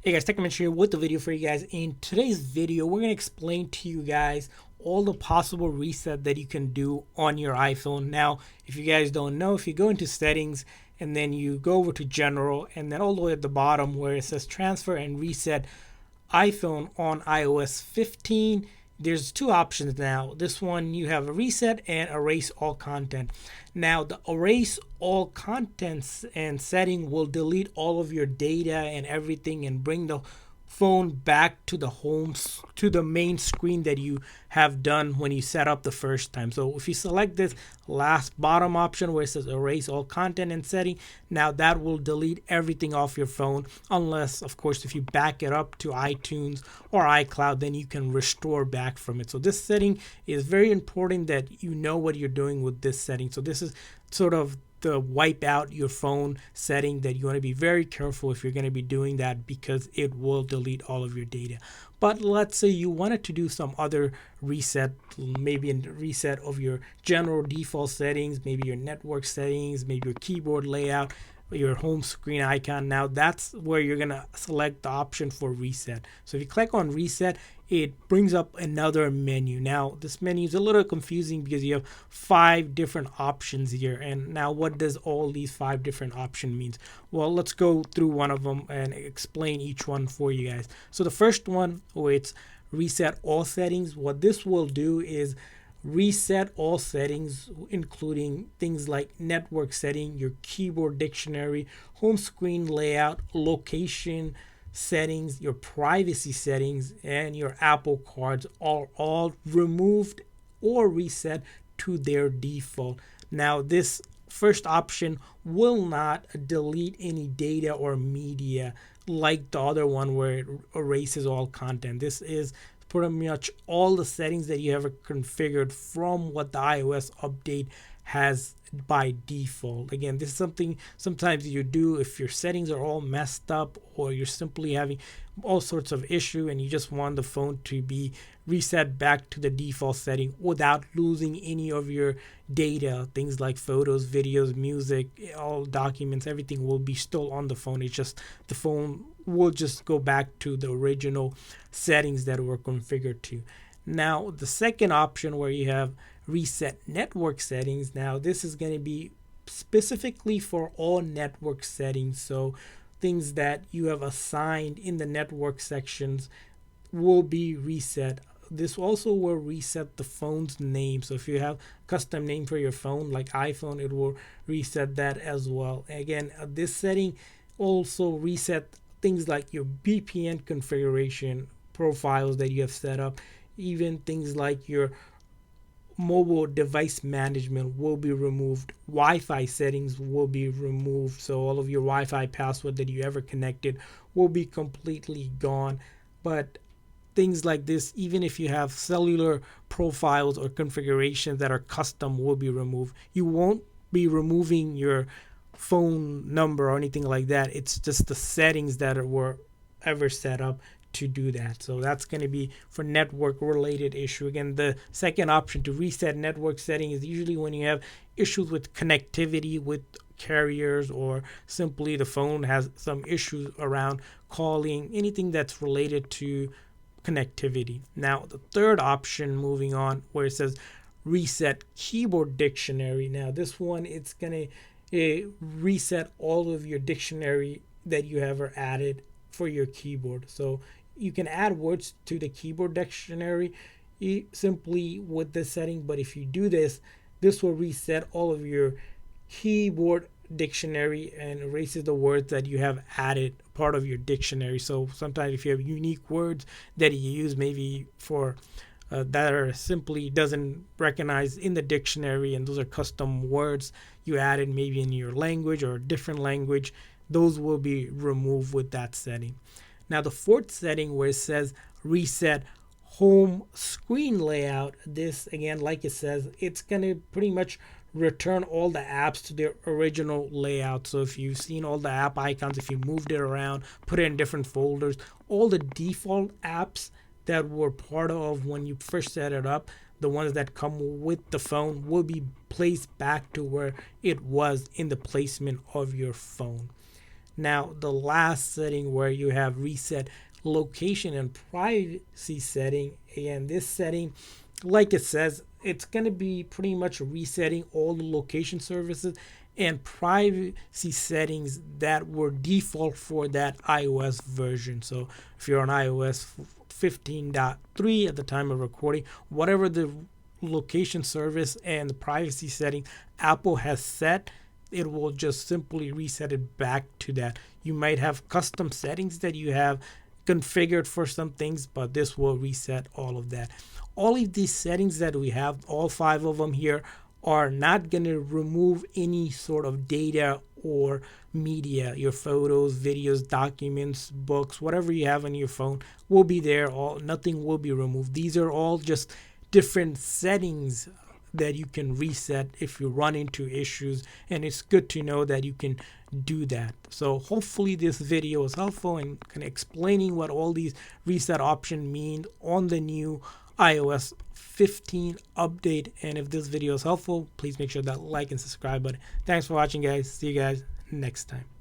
Hey guys, TechMensch here with the video for you guys. In today's video, we're going to explain to you guys all the possible reset that you can do on your iPhone. Now, if you guys don't know, if you go into settings and then you go over to general and then all the way at the bottom where it says transfer and reset iPhone on iOS 15, there's two options now. This one, you have a reset and erase all content. Now, the erase all contents and setting will delete all of your data and everything and bring the phone back to the main screen that you have done when you set up the first time. So if you select this last bottom option where it says erase all content and setting, now that will delete everything off your phone, unless of course if you back it up to iTunes or iCloud, then you can restore back from it. So this setting is very important that you know what you're doing with this setting. So this is sort of the wipe out your phone setting that you want to be very careful if you're going to be doing that, because it will delete all of your data. But let's say you wanted to do some other reset, maybe a reset of your general default settings, maybe your network settings, maybe your keyboard layout, your home screen icon. Now that's where you're going to select the option for reset. So if you click on reset, it brings up another menu. Now this menu is a little confusing because you have 5 different options here. And now what does all these 5 different options mean? Well, let's go through one of them and explain each one for you guys. So the first one, it's reset all settings. What this will do is reset all settings, including things like network setting, your keyboard dictionary, home screen layout, location settings, your privacy settings, and your Apple cards are all removed or reset to their default. Now this first option will not delete any data or media like the other one where it erases all content. This is pretty much all the settings that you have configured from what the iOS update has by default. Again, this is something sometimes you do if your settings are all messed up or you're simply having all sorts of issue and you just want the phone to be reset back to the default setting without losing any of your data. Things like photos, videos, music, all documents, everything will be still on the phone. It's just the phone will just go back to the original settings that were configured to. Now the second option where you have reset network settings, now this is going to be specifically for all network settings. So things that you have assigned in the network sections will be reset. This also will reset the phone's name. So if you have custom name for your phone like iPhone, it will reset that as well. Again, this setting also reset things like your VPN configuration profiles that you have set up. Even things like your mobile device management will be removed. Wi-Fi settings will be removed. So all of your Wi-Fi password that you ever connected will be completely gone. But things like this, even if you have cellular profiles or configurations that are custom, will be removed. You won't be removing your phone number or anything like that. It's just the settings that were ever set up to do that. So that's going to be for network related issue. Again, the second option to reset network setting is usually when you have issues with connectivity with carriers, or simply the phone has some issues around calling, anything that's related to connectivity. Now the third option, moving on, where it says reset keyboard dictionary. Now this one, it's going to reset all of your dictionary that you ever added for your keyboard. So you can add words to the keyboard dictionary simply with this setting, but if you do this, this will reset all of your keyboard dictionary and erases the words that you have added part of your dictionary. So sometimes if you have unique words that you use maybe for that are simply doesn't recognize in the dictionary, and those are custom words you added maybe in your language or a different language, those will be removed with that setting. Now the fourth setting where it says reset home screen layout, this again, like it says, it's going to pretty much return all the apps to their original layout. So if you've seen all the app icons, if you moved it around, put it in different folders, all the default apps that were part of when you first set it up, the ones that come with the phone, will be placed back to where it was in the placement of your phone. Now, the last setting where you have reset location and privacy setting, again, this setting, like it says, it's going to be pretty much resetting all the location services and privacy settings that were default for that iOS version. So if you're on iOS 15.3 at the time of recording, whatever the location service and the privacy setting Apple has set, it will just simply reset it back to that. You might have custom settings that you have configured for some things, but this will reset all of that. All of these settings that we have, all 5 of them here, are not going to remove any sort of data or media. Your photos, videos, documents, books, whatever you have on your phone will be there. Nothing will be removed. These are all just different settings that you can reset if you run into issues, and it's good to know that you can do that. So hopefully this video is helpful in kind of explaining what all these reset options mean on the new iOS 15 update. And if this video is helpful, please make sure that like and subscribe button. Thanks for watching, guys. See you guys next time.